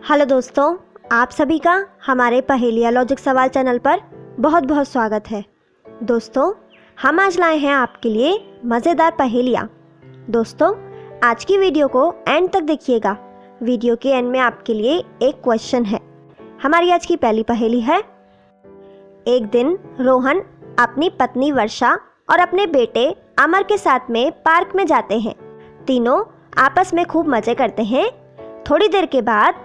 Hello दोस्तों, आप सभी का हमारे पहेलियाँ लॉजिक सवाल चैनल पर बहुत बहुत स्वागत है। दोस्तों, हम आज लाए हैं आपके लिए मज़ेदार पहेलियाँ। दोस्तों, आज की वीडियो को एंड तक देखिएगा। वीडियो के एंड में आपके लिए एक क्वेश्चन है। हमारी आज की पहली पहेली है। एक दिन रोहन अपनी पत्नी वर्षा और अपने बेटे अमर के साथ में पार्क में जाते हैं। तीनों आपस में खूब मज़े करते हैं। थोड़ी देर के बाद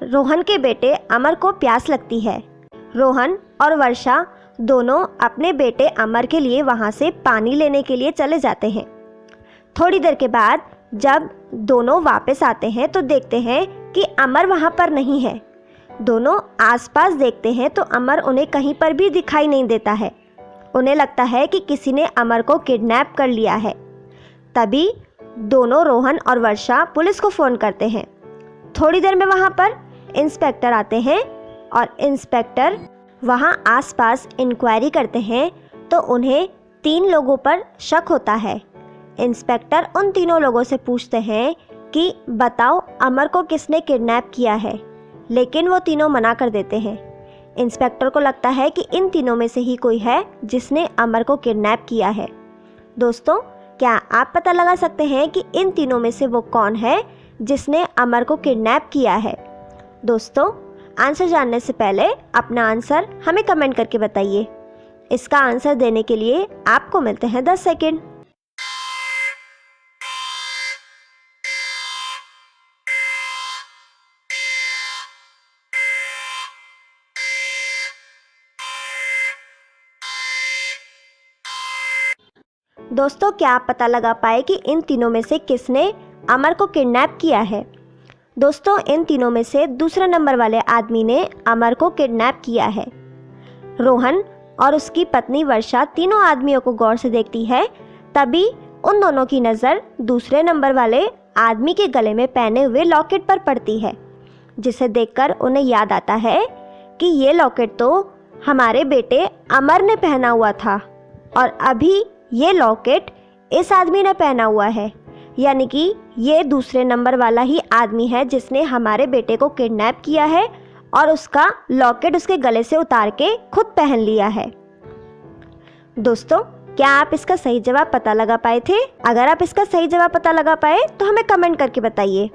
रोहन के बेटे अमर को प्यास लगती है। रोहन और वर्षा दोनों अपने बेटे अमर के लिए वहाँ से पानी लेने के लिए चले जाते हैं। थोड़ी देर के बाद जब दोनों वापस आते हैं तो देखते हैं कि अमर वहाँ पर नहीं है। दोनों आसपास देखते हैं तो अमर उन्हें कहीं पर भी दिखाई नहीं देता है। उन्हें लगता है कि किसी ने अमर को किडनैप कर लिया है। तभी दोनों रोहन और वर्षा पुलिस को फ़ोन करते हैं। थोड़ी देर में वहाँ पर इंस्पेक्टर आते हैं और इंस्पेक्टर वहाँ आसपास इंक्वायरी करते हैं तो उन्हें 3 लोगों पर शक होता है। इंस्पेक्टर उन तीनों लोगों से पूछते हैं कि बताओ अमर को किसने किडनैप किया है, लेकिन वो तीनों मना कर देते हैं। इंस्पेक्टर को लगता है कि इन तीनों में से ही कोई है जिसने अमर को किडनैप किया है। दोस्तों, क्या आप पता लगा सकते हैं कि इन तीनों में से वो कौन है जिसने अमर को किडनैप किया है? दोस्तों, आंसर जानने से पहले अपना आंसर हमें कमेंट करके बताइए। इसका आंसर देने के लिए आपको मिलते हैं 10 सेकंड। दोस्तों, क्या आप पता लगा पाए कि इन तीनों में से किसने अमर को किडनैप किया है? दोस्तों, इन तीनों में से दूसरे नंबर वाले आदमी ने अमर को किडनैप किया है। रोहन और उसकी पत्नी वर्षा तीनों आदमियों को गौर से देखती है। तभी उन दोनों की नज़र दूसरे नंबर वाले आदमी के गले में पहने हुए लॉकेट पर पड़ती है, जिसे देखकर उन्हें याद आता है कि ये लॉकेट तो हमारे बेटे अमर ने पहना हुआ था और अभी ये लॉकेट इस आदमी ने पहना हुआ है, यानी कि ये दूसरे नंबर वाला ही आदमी है जिसने हमारे बेटे को किडनैप किया है और उसका लॉकेट उसके गले से उतार के खुद पहन लिया है। दोस्तों, क्या आप इसका सही जवाब पता लगा पाए थे? अगर आप इसका सही जवाब पता लगा पाए तो हमें कमेंट करके बताइए।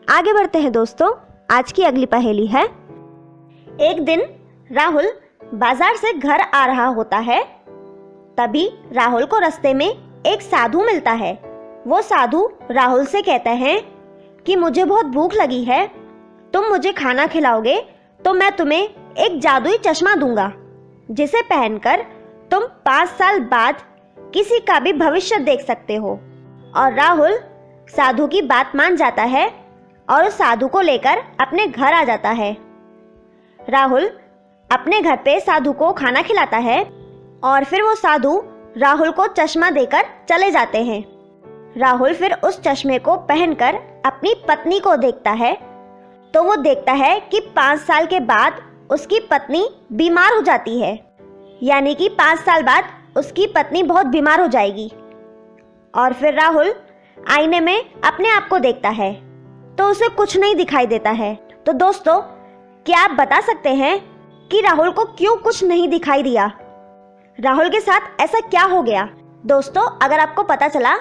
आगे बढ़ते हैं दोस्तों, आज की अगली पहेली है। एक दिन राहुल बाजार से घर आ रहा होता है। तभी राहुल को रास्ते में एक साधु मिलता है। वो साधु राहुल से कहता है कि मुझे बहुत भूख लगी है, तुम मुझे खाना खिलाओगे तो मैं तुम्हें एक जादुई चश्मा दूंगा, जिसे पहनकर तुम 5 साल बाद किसी का भी भविष्य देख सकते हो। और राहुल साधु की बात मान जाता है और उस साधु को लेकर अपने घर आ जाता है। राहुल अपने घर पे साधु को खाना खिलाता है और फिर वो साधु राहुल को चश्मा देकर चले जाते हैं। राहुल फिर उस चश्मे को पहनकर अपनी पत्नी को देखता है तो वो देखता है कि 5 साल के बाद उसकी पत्नी बीमार हो जाती है, यानी कि 5 साल बाद उसकी पत्नी बहुत बीमार हो जाएगी। और फिर राहुल आईने में अपने आप को देखता है तो उसे कुछ नहीं दिखाई देता है। तो दोस्तों, क्या आप बता सकते हैं कि राहुल को क्यों कुछ नहीं दिखाई दिया? राहुल के साथ ऐसा क्या हो गया? दोस्तों, अगर आपको पता चला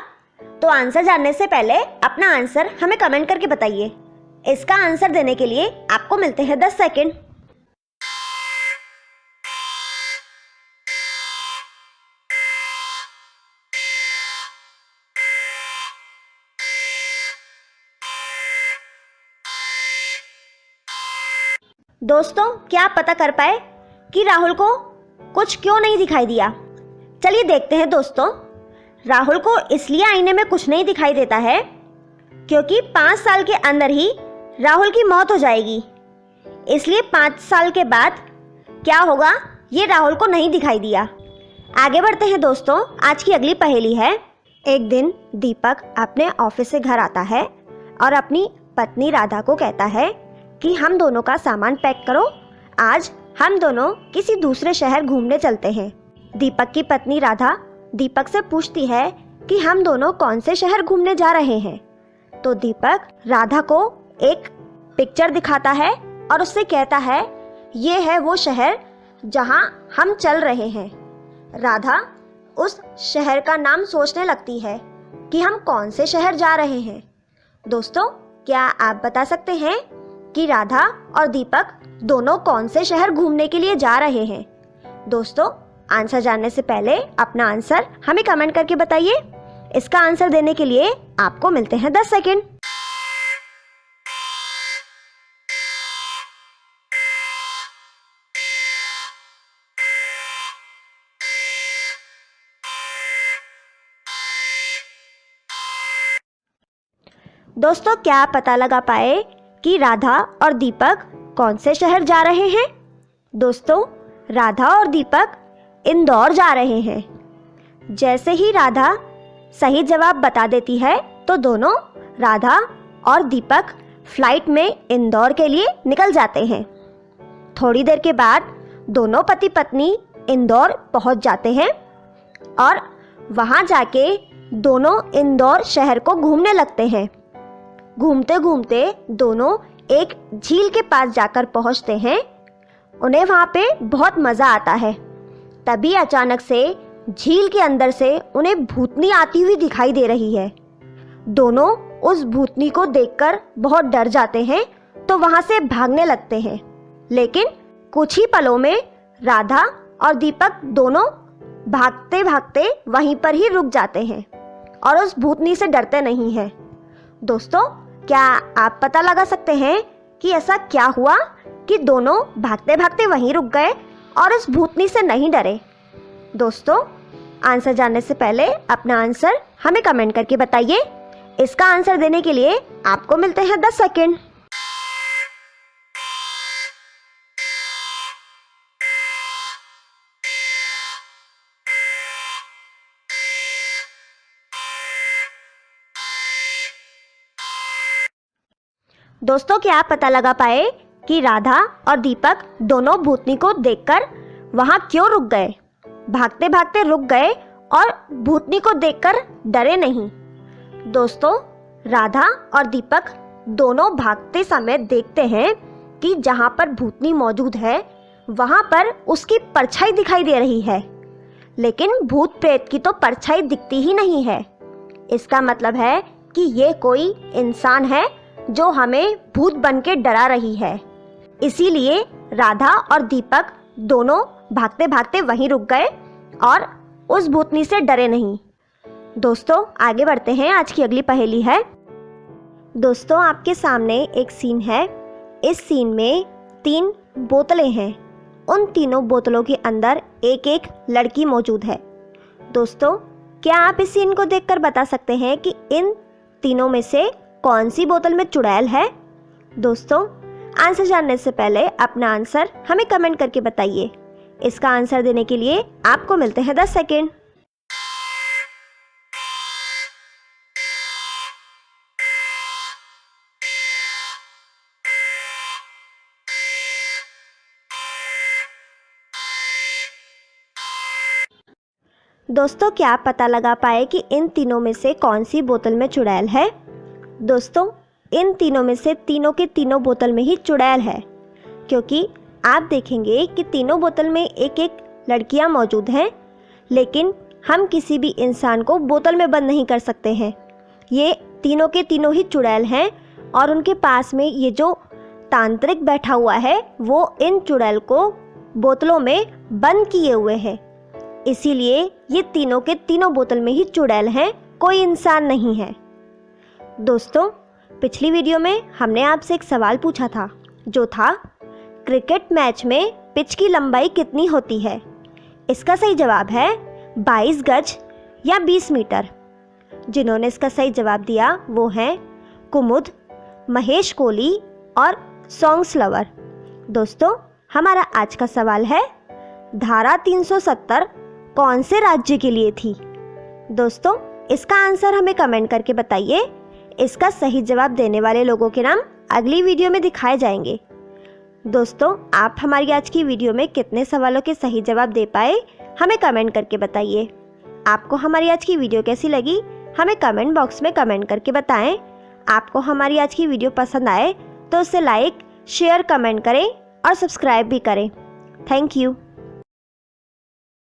तो आंसर जानने से पहले अपना आंसर हमें कमेंट करके बताइए। इसका आंसर देने के लिए आपको मिलते हैं 10 सेकंड। दोस्तों, क्या आप पता कर पाए कि राहुल को कुछ क्यों नहीं दिखाई दिया? चलिए देखते हैं दोस्तों। राहुल को इसलिए आईने में कुछ नहीं दिखाई देता है क्योंकि 5 साल के अंदर ही राहुल की मौत हो जाएगी। इसलिए 5 साल के बाद क्या होगा ये राहुल को नहीं दिखाई दिया। आगे बढ़ते हैं दोस्तों, आज की अगली पहेली है। एक दिन दीपक अपने ऑफिस से घर आता है और अपनी पत्नी राधा को कहता है कि हम दोनों का सामान पैक करो, आज हम दोनों किसी दूसरे शहर घूमने चलते हैं। दीपक की पत्नी राधा दीपक से पूछती है कि हम दोनों कौन से शहर घूमने जा रहे हैं। तो दीपक राधा को एक पिक्चर दिखाता है और उससे कहता है ये है वो शहर जहाँ हम चल रहे हैं। राधा उस शहर का नाम सोचने लगती है कि हम कौन से शहर जा रहे हैं। दोस्तों, क्या आप बता सकते हैं कि राधा और दीपक दोनों कौन से शहर घूमने के लिए जा रहे हैं? दोस्तों, आंसर जानने से पहले अपना आंसर हमें कमेंट करके बताइए। इसका आंसर देने के लिए आपको मिलते हैं 10 सेकंड। दोस्तों, क्या आप पता लगा पाए कि राधा और दीपक कौन से शहर जा रहे हैं? दोस्तों, राधा और दीपक इंदौर जा रहे हैं। जैसे ही राधा सही जवाब बता देती है तो दोनों, राधा और दीपक, फ्लाइट में इंदौर के लिए निकल जाते हैं। थोड़ी देर के बाद दोनों पति पत्नी इंदौर पहुंच जाते हैं और वहां जाके दोनों इंदौर शहर को घूमने लगते हैं। घूमते घूमते दोनों एक झील के पास जाकर पहुंचते हैं। उन्हें वहां पे बहुत मज़ा आता है। तभी अचानक से झील के अंदर से उन्हें भूतनी आती हुई दिखाई दे रही है। दोनों उस भूतनी को देखकर बहुत डर जाते हैं तो वहां से भागने लगते हैं। लेकिन कुछ ही पलों में राधा और दीपक दोनों भागते भागते वहीं पर ही रुक जाते हैं और उस भूतनी से डरते नहीं हैं। दोस्तों, क्या आप पता लगा सकते हैं कि ऐसा क्या हुआ कि दोनों भागते भागते वहीं रुक गए और उस भूतनी से नहीं डरे? दोस्तों, आंसर जानने से पहले अपना आंसर हमें कमेंट करके बताइए। इसका आंसर देने के लिए आपको मिलते हैं 10 सेकंड। दोस्तों, क्या आप पता लगा पाए कि राधा और दीपक दोनों भूतनी को देखकर वहां क्यों रुक गए? भागते भागते रुक गए और भूतनी को देखकर डरे नहीं। दोस्तों, राधा और दीपक दोनों भागते समय देखते हैं कि जहां पर भूतनी मौजूद है वहां पर उसकी परछाई दिखाई दे रही है, लेकिन भूत प्रेत की तो परछाई दिखती ही नहीं है। इसका मतलब है कि ये कोई इंसान है जो हमें भूत बन के डरा रही है। इसीलिए राधा और दीपक दोनों भागते भागते वहीं रुक गए और उस भूतनी से डरे नहीं। दोस्तों, आगे बढ़ते हैं। आज की अगली पहेली है। दोस्तों, आपके सामने एक सीन है। इस सीन में 3 बोतलें हैं। उन तीनों बोतलों के अंदर एक एक लड़की मौजूद है। दोस्तों, क्या आप इस सीन को देखकर बता सकते हैं कि इन तीनों में से कौन सी बोतल में चुड़ैल है? दोस्तों, आंसर जानने से पहले अपना आंसर हमें कमेंट करके बताइए। इसका आंसर देने के लिए आपको मिलते हैं 10 सेकंड। दोस्तों, क्या आप पता लगा पाए कि इन तीनों में से कौन सी बोतल में चुड़ैल है? दोस्तों, इन तीनों में से तीनों के तीनों बोतल में ही चुड़ैल है, क्योंकि आप देखेंगे कि तीनों बोतल में एक एक लड़कियां मौजूद हैं, लेकिन हम किसी भी इंसान को बोतल में बंद नहीं कर सकते हैं। ये तीनों के तीनों ही चुड़ैल हैं और उनके पास में ये जो तांत्रिक बैठा हुआ है वो इन चुड़ैल को बोतलों में बंद किए हुए है। इसीलिए ये तीनों के तीनों बोतल में ही चुड़ैल हैं, कोई इंसान नहीं है। दोस्तों, पिछली वीडियो में हमने आपसे एक सवाल पूछा था, जो था क्रिकेट मैच में पिच की लंबाई कितनी होती है? इसका सही जवाब है 22 गज या 20 मीटर। जिन्होंने इसका सही जवाब दिया वो हैं कुमुद, महेश कोहली और सॉन्ग्स लवर। दोस्तों, हमारा आज का सवाल है, धारा 370 कौन से राज्य के लिए थी? दोस्तों, इसका आंसर हमें कमेंट करके बताइए। इसका सही जवाब देने वाले लोगों के नाम अगली वीडियो में दिखाए जाएंगे। दोस्तों, आप हमारी आज की वीडियो में कितने सवालों के सही जवाब दे पाए, हमें कमेंट करके बताइए। आपको हमारी आज की वीडियो कैसी लगी, हमें कमेंट बॉक्स में कमेंट करके बताएं। आपको हमारी आज की वीडियो पसंद आए तो उसे लाइक, शेयर, कमेंट करें और सब्सक्राइब भी करें। Thank you.